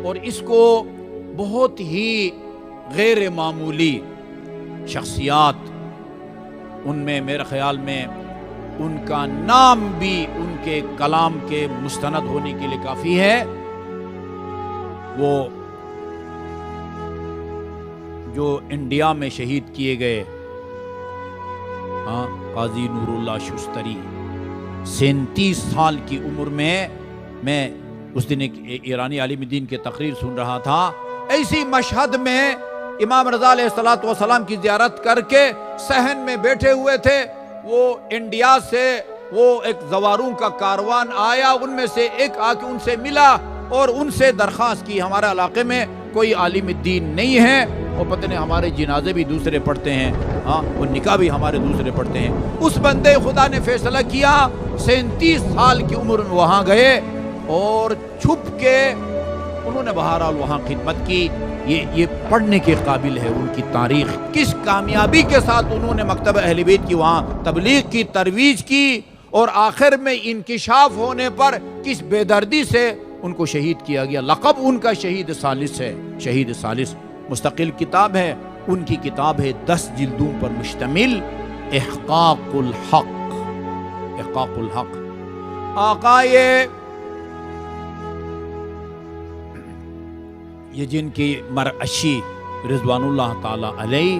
اور اس کو بہت ہی غیر معمولی شخصیات، ان میں میرے خیال میں ان کا نام بھی ان کے کلام کے مستند ہونے کے لیے کافی ہے۔ وہ جو انڈیا میں شہید کیے گئے قاضی نور اللہ شستری، 37 سال کی عمر میں اس دن ایک ایرانی عالم دین کی تقریر سن رہا تھا، ایسی مشہد میں امام رضا علیہ السلام کی زیارت کر کے صحن میں بیٹھے ہوئے تھے۔ وہ انڈیا سے وہ ایک زواروں کا کاروان آیا، ان میں سے ایک آ کے ان سے ملا اور ان سے درخواست کی، ہمارے علاقے میں کوئی عالم دین نہیں ہے، اور پتہ نہیں ہمارے جنازے بھی دوسرے پڑھتے ہیں، وہ نکاح بھی ہمارے دوسرے پڑھتے ہیں۔ اس بندے خدا نے فیصلہ کیا، 37 سال کی عمر میں وہاں گئے اور چھپ کے انہوں نے بہرحال وہاں خدمت کی۔ یہ پڑھنے کے قابل ہے ان کی تاریخ، کس کامیابی کے ساتھ انہوں نے مکتبہ اہل بیت کی وہاں تبلیغ کی، ترویج کی، اور آخر میں انکشاف ہونے پر کس بے دردی سے ان کو شہید کیا گیا۔ لقب ان کا شہید ثالث ہے، شہید ثالث مستقل کتاب ہے، ان کی کتاب ہے 10 جلدوں پر مشتمل، احقاق الحق، احقاق الحق۔ آقا یہ جن کی مرعشی رضوان اللہ تعالی علیہ،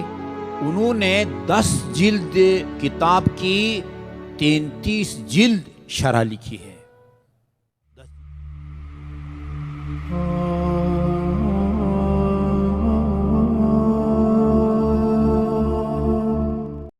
انہوں نے 10 جلد کتاب کی 33 جلد شرح لکھی ہے۔